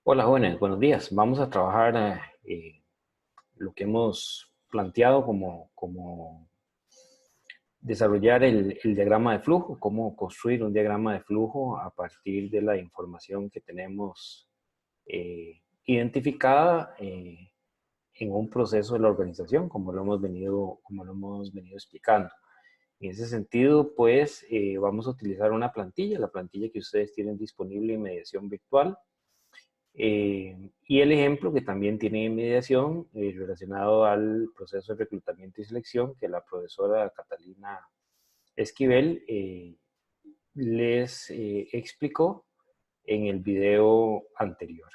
Hola jóvenes, buenos días. Vamos a trabajar lo que hemos planteado como desarrollar el diagrama de flujo, cómo construir un diagrama de flujo a partir de la información que tenemos identificada en un proceso de la organización, como lo hemos venido explicando. En ese sentido, pues vamos a utilizar una plantilla, la plantilla que ustedes tienen disponible en mediación virtual. Y el ejemplo que también tiene mediación relacionado al proceso de reclutamiento y selección que la profesora Catalina Esquivel les explicó en el video anterior.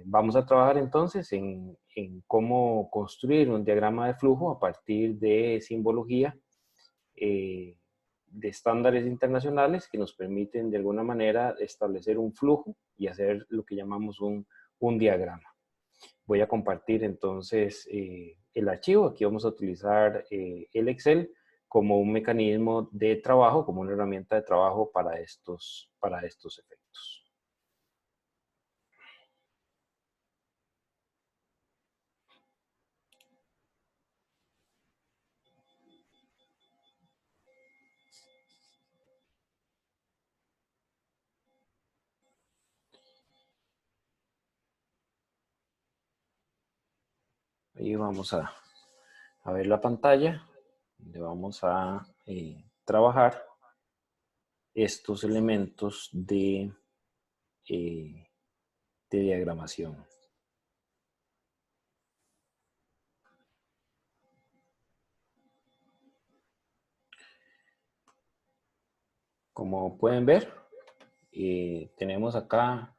Vamos a trabajar entonces en cómo construir un diagrama de flujo a partir de simbología eh, de estándares internacionales que nos permiten de alguna manera establecer un flujo y hacer lo que llamamos un diagrama. Voy a compartir entonces el archivo. Aquí vamos a utilizar el Excel como un mecanismo de trabajo, como una herramienta de trabajo para estos efectos. Ahí vamos a ver la pantalla, donde vamos a trabajar estos elementos eh, de diagramación. Como pueden ver, tenemos acá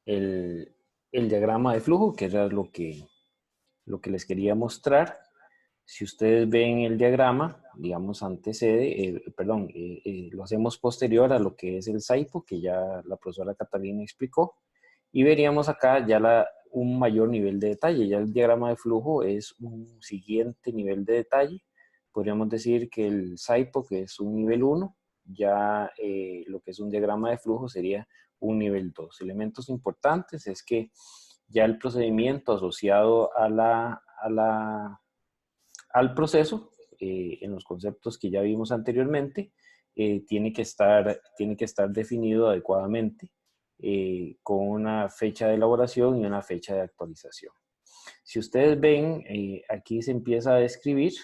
el, el diagrama de flujo, que era lo que les quería mostrar. Si ustedes ven el diagrama, digamos, lo hacemos posterior a lo que es el SAIPO, que ya la profesora Catalina explicó, y veríamos acá ya un mayor nivel de detalle. Ya el diagrama de flujo es un siguiente nivel de detalle. Podríamos decir que el SAIPO, que es un nivel 1, ya lo que es un diagrama de flujo sería un nivel 2. Elementos importantes es que ya el procedimiento asociado al proceso, en los conceptos que ya vimos anteriormente, tiene que estar definido adecuadamente con una fecha de elaboración y una fecha de actualización. Si ustedes ven, aquí se empieza a describir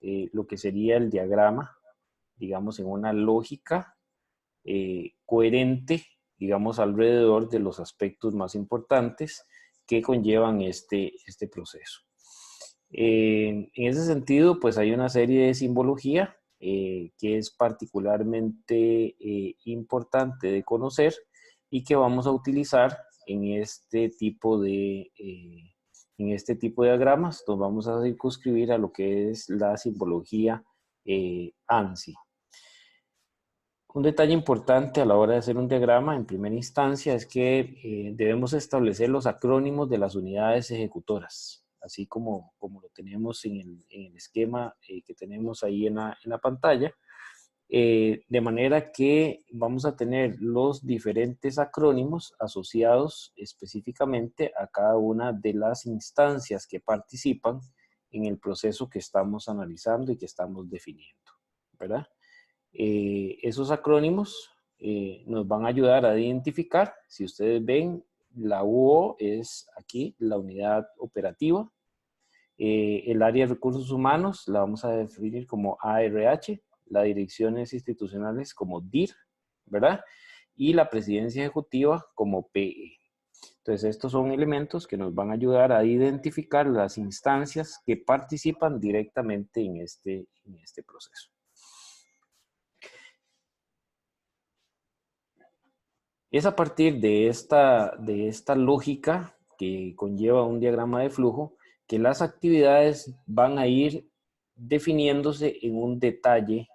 lo que sería el diagrama, digamos, en una lógica coherente, digamos, alrededor de los aspectos más importantes que conllevan este proceso. En ese sentido, pues hay una serie de simbología que es particularmente importante de conocer y que vamos a utilizar en este tipo de diagramas. Nos vamos a circunscribir a lo que es la simbología ANSI. Un detalle importante a la hora de hacer un diagrama en primera instancia es que debemos establecer los acrónimos de las unidades ejecutoras, así como lo tenemos en el esquema que tenemos ahí en la pantalla, de manera que vamos a tener los diferentes acrónimos asociados específicamente a cada una de las instancias que participan en el proceso que estamos analizando y que estamos definiendo, ¿verdad? Esos acrónimos nos van a ayudar a identificar, si ustedes ven, la UO es aquí la unidad operativa, el área de recursos humanos la vamos a definir como ARH, las direcciones institucionales como DIR, ¿verdad? Y la presidencia ejecutiva como PE. Entonces, estos son elementos que nos van a ayudar a identificar las instancias que participan directamente en este proceso. Es a partir de esta lógica que conlleva un diagrama de flujo que las actividades van a ir definiéndose en un detalle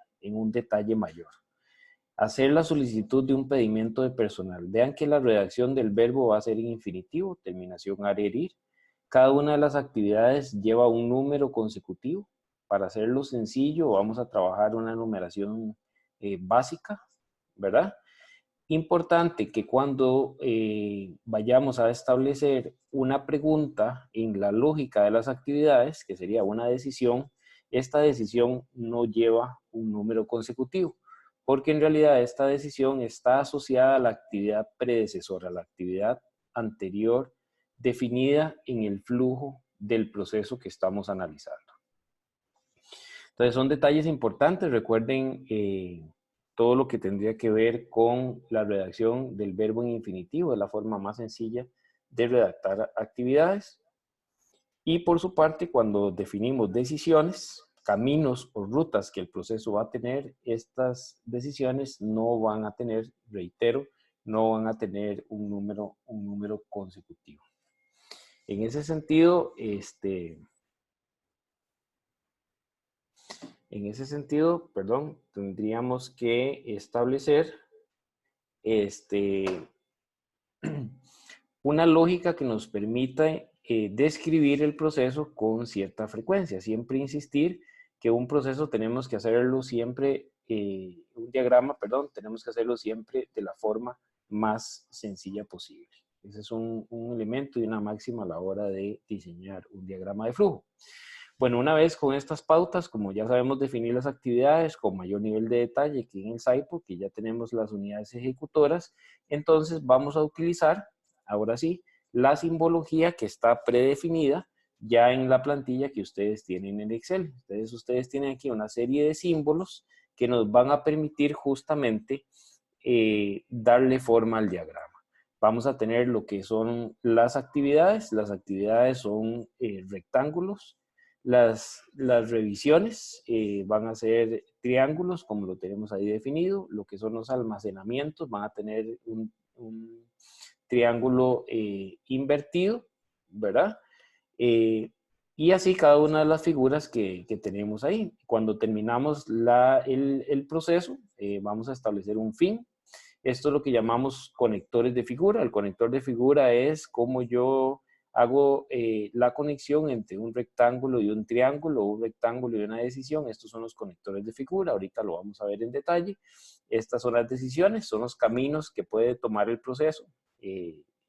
mayor. Hacer la solicitud de un pedimento de personal. Vean que la redacción del verbo va a ser en infinitivo, terminación arerir. Cada una de las actividades lleva un número consecutivo. Para hacerlo sencillo, vamos a trabajar una numeración básica, ¿verdad? Importante que cuando vayamos a establecer una pregunta en la lógica de las actividades, que sería una decisión, esta decisión no lleva un número consecutivo, porque en realidad esta decisión está asociada a la actividad predecesora, a la actividad anterior definida en el flujo del proceso que estamos analizando. Entonces son detalles importantes. Recuerden todo lo que tendría que ver con la redacción del verbo en infinitivo, es la forma más sencilla de redactar actividades. Y por su parte, cuando definimos decisiones, caminos o rutas que el proceso va a tener, estas decisiones no van a tener, reitero, no van a tener un número consecutivo. En ese sentido, tendríamos que establecer una lógica que nos permita describir el proceso con cierta frecuencia. Siempre insistir que un proceso tenemos que hacerlo siempre, un diagrama, perdón, tenemos que hacerlo siempre de la forma más sencilla posible. Ese es un elemento y una máxima a la hora de diseñar un diagrama de flujo. Bueno, una vez con estas pautas, como ya sabemos definir las actividades con mayor nivel de detalle que en el SciPo, que ya tenemos las unidades ejecutoras, entonces vamos a utilizar, ahora sí, la simbología que está predefinida ya en la plantilla que ustedes tienen en Excel. Entonces, ustedes tienen aquí una serie de símbolos que nos van a permitir justamente darle forma al diagrama. Vamos a tener lo que son las actividades son rectángulos. Las revisiones van a ser triángulos, como lo tenemos ahí definido. Lo que son los almacenamientos van a tener un triángulo invertido, ¿verdad? Y así cada una de las figuras que tenemos ahí. Cuando terminamos el proceso, vamos a establecer un fin. Esto es lo que llamamos conectores de figura. El conector de figura es como yo hago la conexión entre un rectángulo y un triángulo, un rectángulo y una decisión. Estos son los conectores de figura. Ahorita lo vamos a ver en detalle. Estas son las decisiones, son los caminos que puede tomar el proceso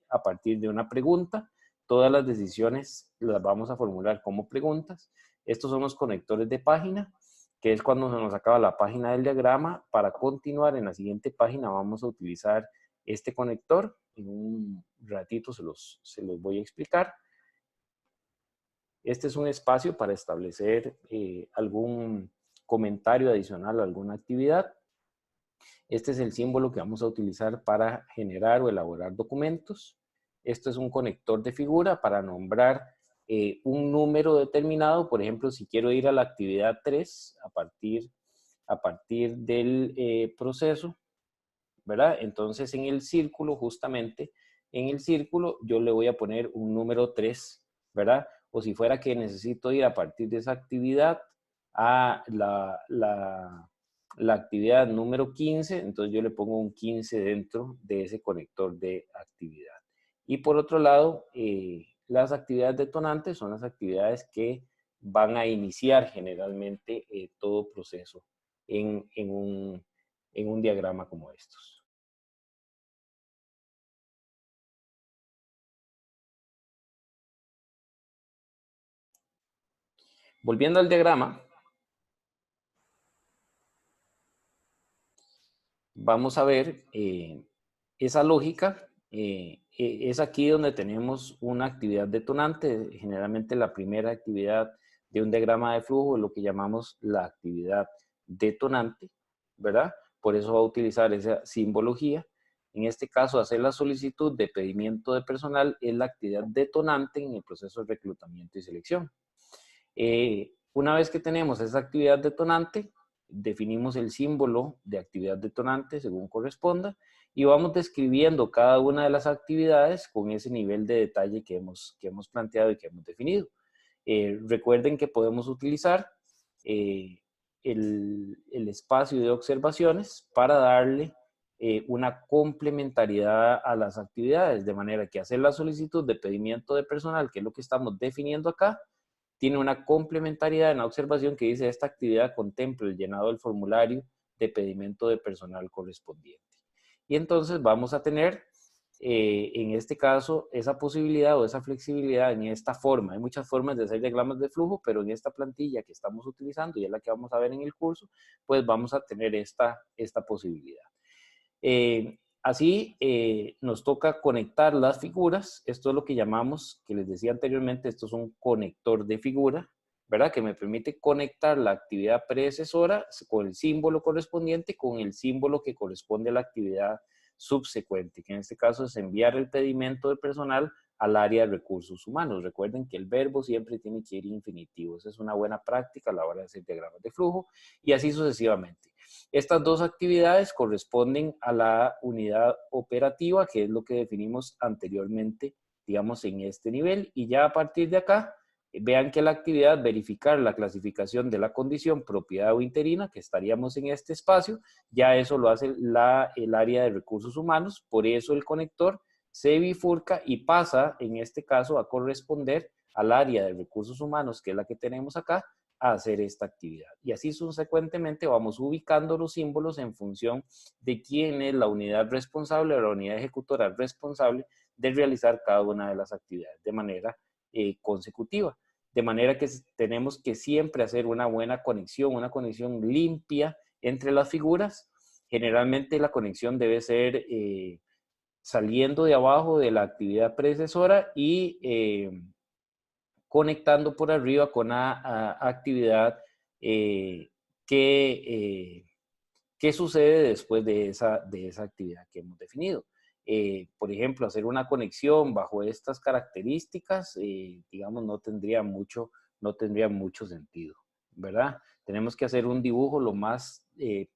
a partir de una pregunta. Todas las decisiones las vamos a formular como preguntas. Estos son los conectores de página, que es cuando se nos acaba la página del diagrama. Para continuar en la siguiente página vamos a utilizar este conector. En un ratito se los voy a explicar. Este es un espacio para establecer algún comentario adicional a alguna actividad. Este es el símbolo que vamos a utilizar para generar o elaborar documentos. Esto es un conector de figura para nombrar un número determinado. Por ejemplo, si quiero ir a la actividad 3 a partir del proceso, ¿verdad? Entonces en el círculo, justamente, en el círculo yo le voy a poner un número 3, ¿verdad? O si fuera que necesito ir a partir de esa actividad a la actividad número 15, entonces yo le pongo un 15 dentro de ese conector de actividad. Y por otro lado, las actividades detonantes son las actividades que van a iniciar generalmente todo proceso en un diagrama como estos. Volviendo al diagrama, vamos a ver esa lógica. Es aquí donde tenemos una actividad detonante. Generalmente la primera actividad de un diagrama de flujo es lo que llamamos la actividad detonante, ¿verdad? Por eso va a utilizar esa simbología. En este caso, hacer la solicitud de pedimiento de personal es la actividad detonante en el proceso de reclutamiento y selección. Una vez que tenemos esa actividad detonante, definimos el símbolo de actividad detonante según corresponda y vamos describiendo cada una de las actividades con ese nivel de detalle que hemos planteado y que hemos definido. Recuerden que podemos utilizar el espacio de observaciones para darle una complementariedad a las actividades, de manera que hacer la solicitud de pedimiento de personal, que es lo que estamos definiendo acá, tiene una complementariedad en la observación que dice esta actividad contempla el llenado del formulario de pedimento de personal correspondiente. y entonces vamos a tener en este caso esa posibilidad o esa flexibilidad en esta forma. Hay muchas formas de hacer diagramas de flujo, pero en esta plantilla que estamos utilizando y es la que vamos a ver en el curso, pues vamos a tener esta posibilidad. Así nos toca conectar las figuras. Esto es lo que llamamos, que les decía anteriormente, esto es un conector de figura, ¿verdad? Que me permite conectar la actividad predecesora con el símbolo correspondiente con el símbolo que corresponde a la actividad subsecuente, que en este caso es enviar el pedimento de personal al área de recursos humanos. Recuerden que el verbo siempre tiene que ir infinitivo. Esa es una buena práctica a la hora de hacer diagramas de flujo y así sucesivamente. Estas dos actividades corresponden a la unidad operativa, que es lo que definimos anteriormente, digamos, en este nivel. Y ya a partir de acá, vean que la actividad verificar la clasificación de la condición propiedad o interina, que estaríamos en este espacio, ya eso lo hace el área de recursos humanos. Por eso el conector se bifurca y pasa, en este caso, a corresponder al área de recursos humanos, que es la que tenemos acá, a hacer esta actividad. Y así subsecuentemente vamos ubicando los símbolos en función de quién es la unidad responsable o la unidad ejecutora responsable de realizar cada una de las actividades de manera consecutiva. De manera que tenemos que siempre hacer una buena conexión, una conexión limpia entre las figuras. Generalmente la conexión debe ser saliendo de abajo de la actividad predecesora y conectando por arriba con la actividad que sucede después de esa actividad que hemos definido. Por ejemplo, hacer una conexión bajo estas características, digamos, no tendría mucho sentido, ¿verdad? Tenemos que hacer un dibujo lo más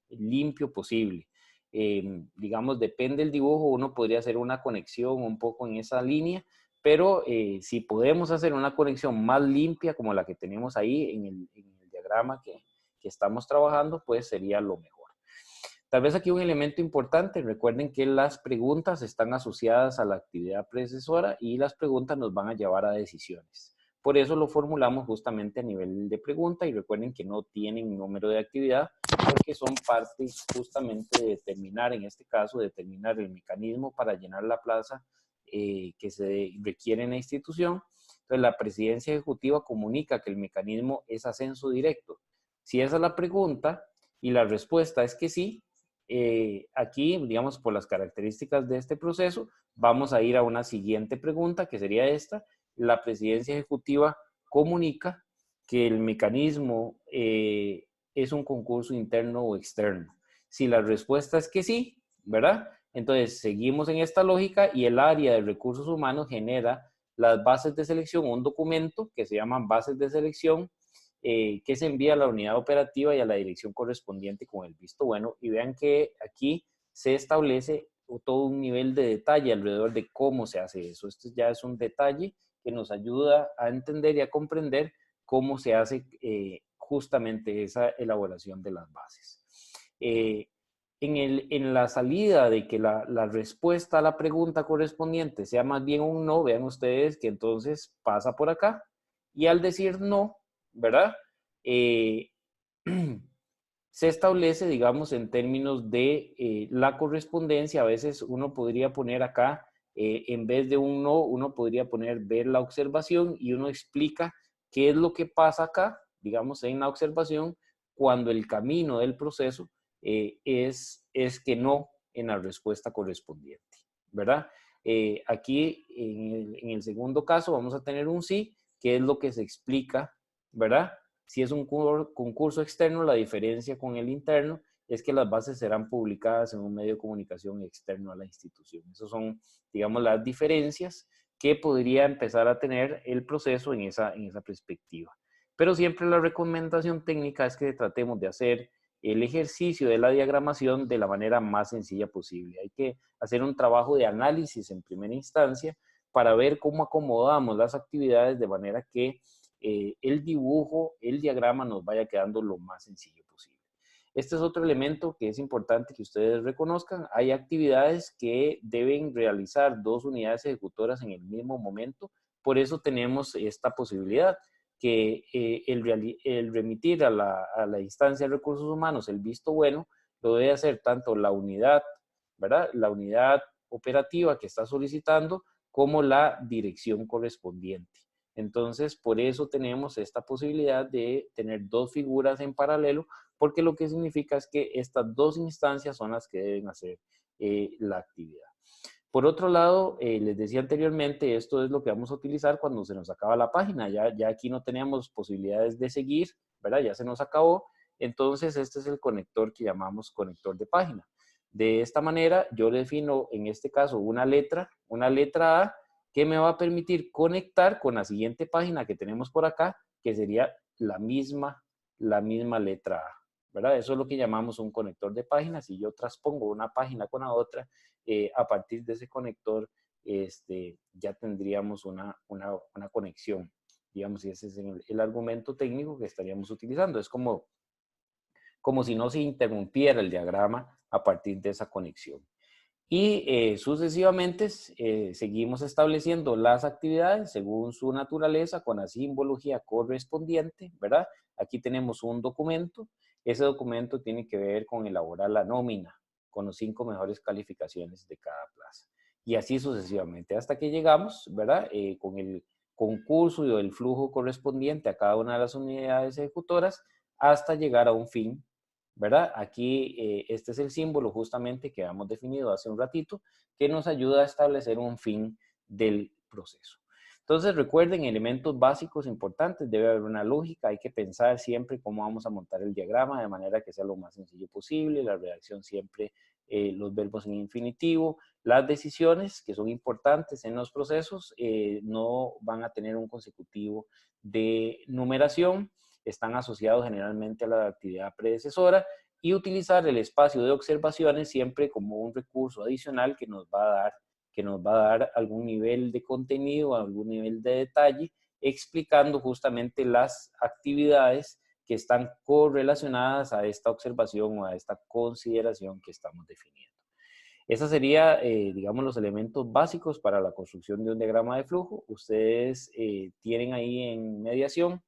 limpio posible. Digamos, depende del dibujo, uno podría hacer una conexión un poco en esa línea, pero si podemos hacer una conexión más limpia como la que tenemos ahí en el diagrama que estamos trabajando, pues sería lo mejor. Tal vez aquí un elemento importante, recuerden que las preguntas están asociadas a la actividad predecesora y las preguntas nos van a llevar a decisiones. Por eso lo formulamos justamente a nivel de pregunta y recuerden que no tienen número de actividad porque son parte justamente de determinar, en este caso, determinar el mecanismo para llenar la plaza que se requiere en la institución. Entonces, la presidencia ejecutiva comunica que el mecanismo es ascenso directo. Si esa es la pregunta y la respuesta es que sí, aquí, digamos, por las características de este proceso, vamos a ir a una siguiente pregunta, que sería esta. La presidencia ejecutiva comunica que el mecanismo es un concurso interno o externo. Si la respuesta es que sí, ¿verdad? Entonces, seguimos en esta lógica y el área de recursos humanos genera las bases de selección, un documento que se llaman bases de selección, que se envía a la unidad operativa y a la dirección correspondiente con el visto bueno. Y vean que aquí se establece todo un nivel de detalle alrededor de cómo se hace eso. Esto ya es un detalle que nos ayuda a entender y a comprender cómo se hace justamente esa elaboración de las bases. En la salida de que la respuesta a la pregunta correspondiente sea más bien un no, vean ustedes que entonces pasa por acá y al decir no, ¿verdad? Se establece, digamos, en términos de la correspondencia. A veces uno podría poner acá, en vez de un no, uno podría poner ver la observación y uno explica qué es lo que pasa acá, digamos, en la observación, cuando el camino del proceso es que no en la respuesta correspondiente, ¿verdad? Aquí, en el segundo caso, vamos a tener un sí, que es lo que se explica, ¿verdad? Si es un concurso externo, la diferencia con el interno es que las bases serán publicadas en un medio de comunicación externo a la institución. Esas son, digamos, las diferencias que podría empezar a tener el proceso en esa perspectiva. Pero siempre la recomendación técnica es que tratemos de hacer el ejercicio de la diagramación de la manera más sencilla posible. Hay que hacer un trabajo de análisis en primera instancia para ver cómo acomodamos las actividades de manera que el dibujo, el diagrama nos vaya quedando lo más sencillo posible. Este es otro elemento que es importante que ustedes reconozcan. Hay actividades que deben realizar dos unidades ejecutoras en el mismo momento. Por eso tenemos esta posibilidad que el remitir a la instancia de recursos humanos el visto bueno lo debe hacer tanto la unidad ¿verdad? La unidad operativa que está solicitando como la dirección correspondiente. Entonces, por eso tenemos esta posibilidad de tener dos figuras en paralelo, porque lo que significa es que estas dos instancias son las que deben hacer la actividad. Por otro lado, les decía anteriormente, esto es lo que vamos a utilizar cuando se nos acaba la página. Ya aquí no tenemos posibilidades de seguir, ¿verdad? Ya se nos acabó. Entonces, este es el conector que llamamos conector de página. De esta manera, yo defino, en este caso, una letra A, que me va a permitir conectar con la siguiente página que tenemos por acá, que sería la misma letra A, ¿verdad? Eso es lo que llamamos un conector de páginas. Si yo transpongo una página con la otra, a partir de ese conector ya tendríamos una conexión. Digamos, y ese es el argumento técnico que estaríamos utilizando. Es como si no se interrumpiera el diagrama a partir de esa conexión. Y sucesivamente seguimos estableciendo las actividades según su naturaleza con la simbología correspondiente, ¿verdad? Aquí tenemos un documento. Ese documento tiene que ver con elaborar la nómina con los 5 mejores calificaciones de cada plaza. Y así sucesivamente, hasta que llegamos, ¿verdad? Con el concurso y el flujo correspondiente a cada una de las unidades ejecutoras hasta llegar a un fin, ¿verdad? Aquí este es el símbolo justamente que habíamos definido hace un ratito, que nos ayuda a establecer un fin del proceso. Entonces recuerden, elementos básicos importantes, debe haber una lógica, hay que pensar siempre cómo vamos a montar el diagrama de manera que sea lo más sencillo posible, la redacción siempre, los verbos en infinitivo, las decisiones que son importantes en los procesos no van a tener un consecutivo de numeración, están asociados generalmente a la actividad predecesora y utilizar el espacio de observaciones siempre como un recurso adicional que nos va a dar algún nivel de contenido, algún nivel de detalle, explicando justamente las actividades que están correlacionadas a esta observación o a esta consideración que estamos definiendo. Esos serían, digamos, los elementos básicos para la construcción de un diagrama de flujo. Ustedes tienen ahí en mediación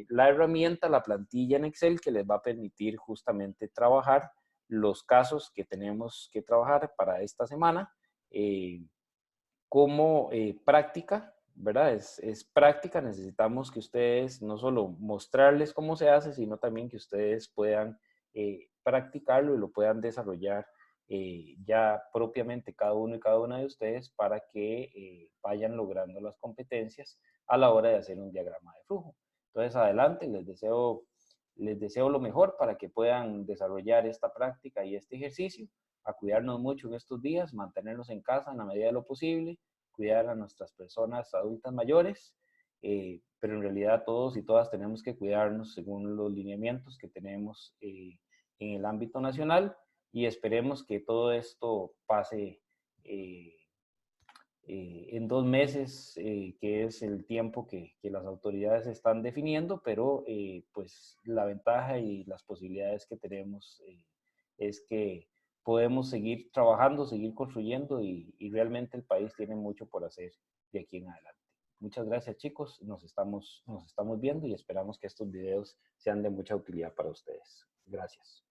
la herramienta, la plantilla en Excel que les va a permitir justamente trabajar los casos que tenemos que trabajar para esta semana como práctica, ¿verdad? Es práctica, necesitamos que ustedes no solo mostrarles cómo se hace, sino también que ustedes puedan practicarlo y lo puedan desarrollar ya propiamente cada uno y cada una de ustedes para que vayan logrando las competencias a la hora de hacer un diagrama de flujo. Entonces, adelante, les deseo lo mejor para que puedan desarrollar esta práctica y este ejercicio, a cuidarnos mucho en estos días, mantenernos en casa en la medida de lo posible, cuidar a nuestras personas adultas mayores, pero en realidad todos y todas tenemos que cuidarnos según los lineamientos que tenemos en el ámbito nacional y esperemos que todo esto pase en 2 meses, que es el tiempo que las autoridades están definiendo, pero pues la ventaja y las posibilidades que tenemos es que podemos seguir trabajando, seguir construyendo y realmente el país tiene mucho por hacer de aquí en adelante. Muchas gracias, chicos. Nos estamos viendo y esperamos que estos videos sean de mucha utilidad para ustedes. Gracias.